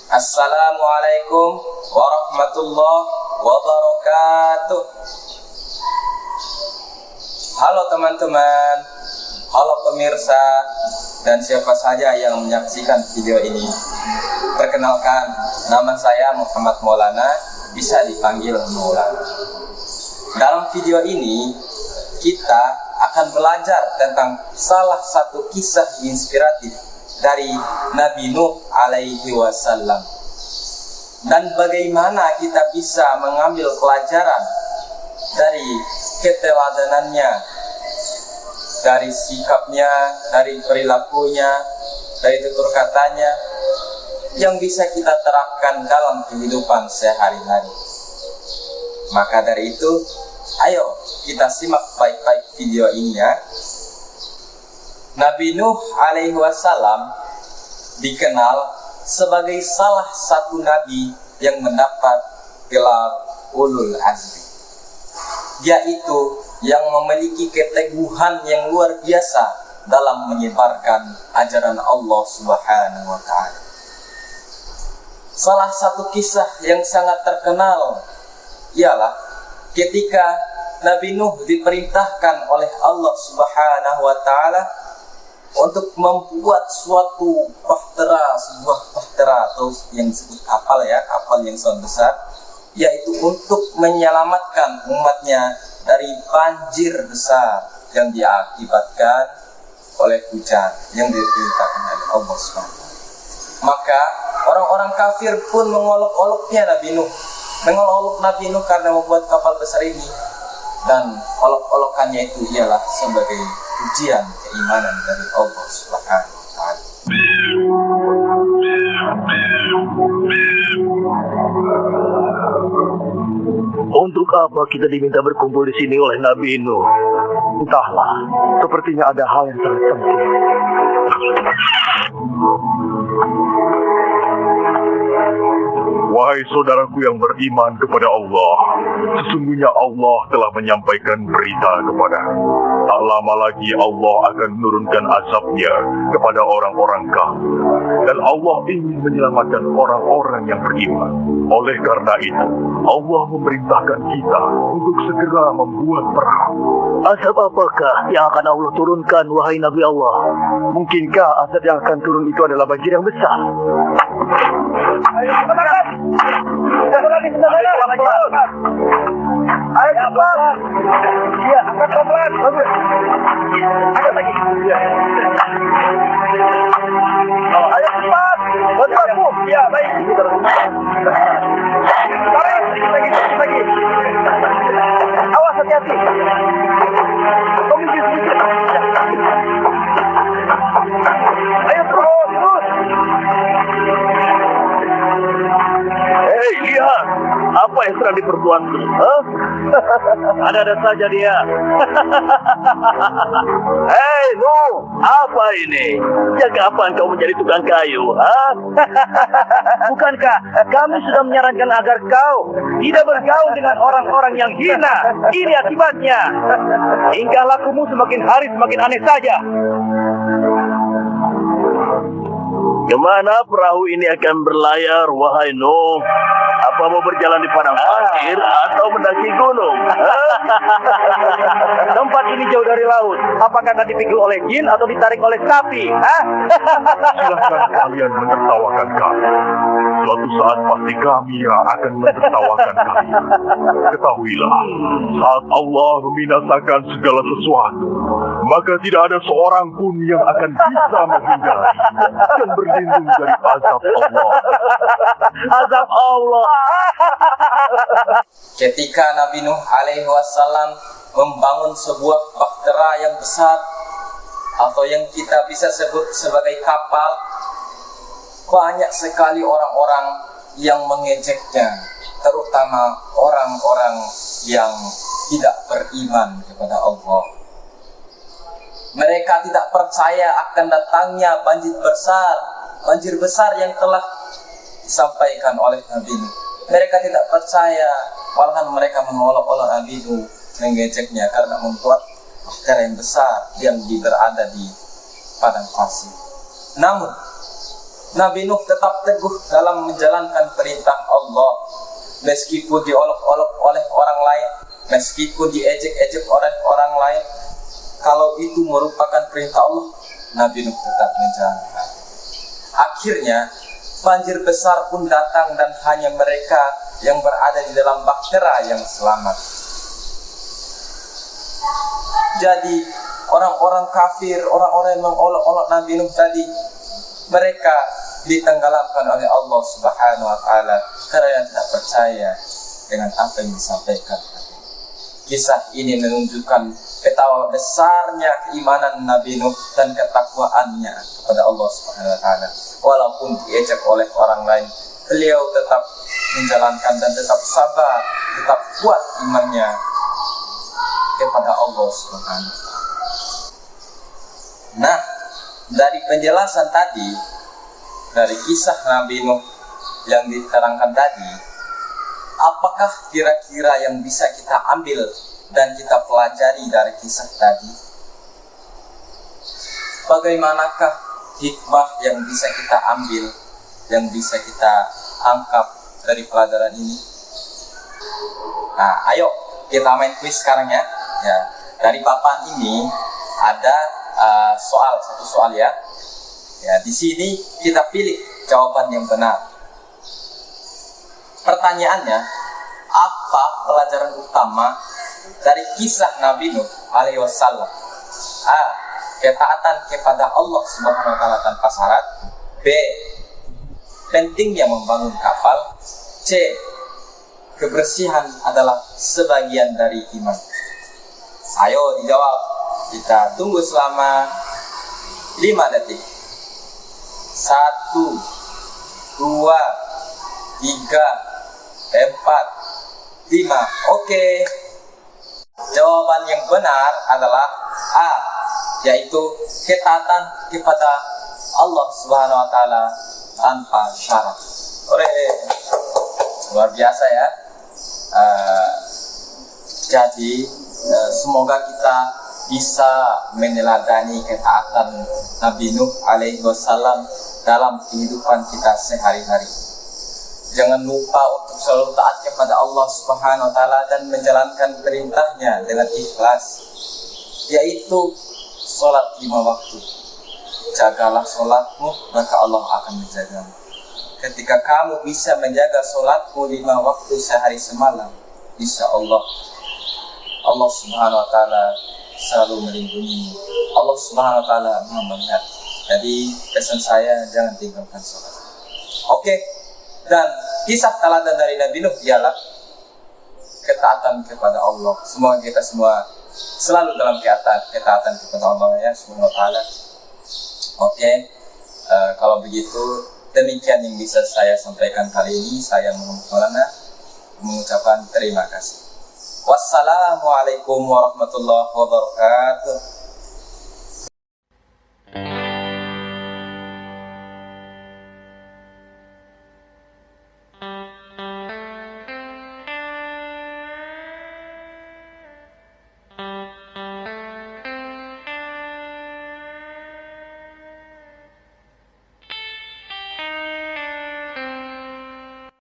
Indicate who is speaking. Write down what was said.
Speaker 1: Assalamualaikum warahmatullahi wabarakatuh. Halo teman-teman, halo pemirsa, dan siapa saja yang menyaksikan video ini. Perkenalkan, nama saya Muhammad Maulana, bisa dipanggil Maulana. Dalam video ini, kita akan belajar tentang salah satu kisah inspiratif dari Nabi Nuh alaihi wasallam, dan bagaimana kita bisa mengambil pelajaran dari keteladanannya, dari sikapnya, dari perilakunya, dari tutur katanya, yang bisa kita terapkan dalam kehidupan sehari-hari. Maka dari itu, ayo kita simak baik-baik video ini ya. Nabi Nuh alaihi wasallam dikenal sebagai salah satu nabi yang mendapat gelar Ulul Azmi, yaitu yang memiliki keteguhan yang luar biasa dalam menyebarkan ajaran Allah Subhanahu wa Ta'ala. Salah satu kisah yang sangat terkenal ialah ketika Nabi Nuh diperintahkan oleh Allah Subhanahu wa Ta'ala untuk membuat suatu sebuah bahtera atau yang disebut kapal ya, kapal yang sangat besar, yaitu untuk menyelamatkan umatnya dari banjir besar yang diakibatkan oleh hujan yang diperintahkan oleh Allah SWT. Maka orang-orang kafir pun mengolok-oloknya Nabi Nuh, mengolok-olok Nabi Nuh karena membuat kapal besar ini, dan olok-olokannya itu ialah sebagai ujian keimanan dari Allah Subhanahu wa Ta'ala.
Speaker 2: Untuk apa kita diminta berkumpul di sini oleh Nabi Nuh? Entahlah, sepertinya ada hal yang sangat penting. Wahai saudaraku yang beriman kepada Allah, sesungguhnya Allah telah menyampaikan berita kepadamu. Tak lama lagi Allah akan menurunkan azabnya kepada orang-orang kafir, dan Allah ingin menyelamatkan orang-orang yang beriman. Oleh karena itu, Allah memerintahkan kita untuk segera membuat perahu. Azab apakah yang akan Allah turunkan, wahai Nabi Allah? Mungkinkah azab yang akan turun itu adalah banjir yang besar? Ayo cepat! Ayo cepat! Iya, angkat pelan. Bagus. Angkat lagi. Oh, ayo cepat! Bantu aku. Iya, baik. Tarik, sedikit lagi. Awas, hati-hati. Tunggu sedikit. Ayo terus. Hei, lihat! Apa yang sedang diperbuatku? Ada-ada saja dia. Hei, Nuh! Apa ini? Sejak kapan kau menjadi tukang kayu? Bukankah kami sudah menyarankan agar kau tidak bergaul dengan orang-orang yang hina? Ini akibatnya. Tingkah lakumu semakin hari semakin aneh saja. Kemana perahu ini akan berlayar, wahai Nuh? Apa mau berjalan di padang pasir atau mendaki gunung? Tempat ini jauh dari laut. Apakah akan dipikul oleh jin atau ditarik oleh sapi? Silahkan kalian menertawakan kami. Suatu saat pasti kami yang akan menertawakan kalian. Ketahuilah, saat Allah membinasakan segala sesuatu, maka tidak ada seorang pun yang akan bisa menghindari dan berlindung dari azab Allah. Azab Allah.
Speaker 1: Ketika Nabi Nuh alaihi wasallam membangun sebuah bahtera yang besar, atau yang kita bisa sebut sebagai kapal, banyak sekali orang-orang yang mengejeknya, terutama orang-orang yang tidak beriman kepada Allah. Mereka tidak percaya akan datangnya banjir besar yang telah disampaikan oleh Nabi Nuh. Mereka tidak percaya, malahan mereka mengolok-olok Nabi Nuh, mengejeknya karena membuat bahtera yang besar yang berada di padang pasir. Namun Nabi Nuh tetap teguh dalam menjalankan perintah Allah, meskipun diolok-olok oleh orang lain, meskipun diejek-ejek oleh orang lain. Kalau itu merupakan perintah Allah, Nabi Nuh tetap menjalankan. Akhirnya banjir besar pun datang dan hanya mereka yang berada di dalam bahtera yang selamat. Jadi orang-orang kafir, orang-orang yang mengolok-olok Nabi Nuh tadi, mereka ditenggelamkan oleh Allah Subhanahu wa taala karena tidak percaya dengan apa yang disampaikan. Kisah ini menunjukkan betapa besarnya keimanan Nabi Nuh dan ketakwaannya kepada Allah Subhanahu wa taala. Walaupun diejek oleh orang lain, beliau tetap menjalankan dan tetap sabar, tetap kuat imannya kepada Allah Subhanahu wa taala. Nah, dari penjelasan tadi, dari kisah Nabi Nuh yang diterangkan tadi, apakah kira-kira yang bisa kita ambil dan kita pelajari dari kisah tadi? Bagaimanakah hikmah yang bisa kita ambil, yang bisa kita angkat dari pelajaran ini? Nah, ayo kita main quiz sekarang ya. Dari papan ini ada satu soal ya. Di sini kita pilih jawaban yang benar. Pertanyaannya, apa pelajaran utama dari kisah Nabi Nuh alaihi wasallam? A. Ketaatan kepada Allah Subhanahu wa taala tanpa syarat. B. Pentingnya membangun kapal. C. Kebersihan adalah sebagian dari iman. Ayo dijawab. Kita tunggu selama 5 detik. 1, 2, 3, 4, 5. Oke. Jawaban yang benar adalah A, yaitu ketaatan kepada Allah Subhanahu wa taala tanpa syarat. Luar biasa ya. Jadi semoga kita bisa meneladani ketaatan Nabi Nuh alaihi wasallam dalam kehidupan kita sehari-hari. Jangan lupa untuk selalu taat kepada Allah Subhanahu wa taala dan menjalankan perintahnya dengan ikhlas, yaitu sholat 5 waktu. Jagalah sholatmu, maka Allah akan menjagamu. Ketika kamu bisa menjaga sholatmu 5 waktu sehari semalam, insya Allah Subhanahu wa taala selalu melindungimu. Allah Subhanahu wa taala Maha melihat. Jadi pesan saya, jangan tinggalkan sholat. Oke. Dan kisah teladan dari Nabi Nuh ialah ketaatan kepada Allah. Semoga kita semua selalu dalam ketaatan kepada Allah ya Subhanahu wa taala. Oke. Kalau begitu, demikian yang bisa saya sampaikan kali ini. Saya mengucapkan terima kasih. Wassalamualaikum warahmatullahi wabarakatuh.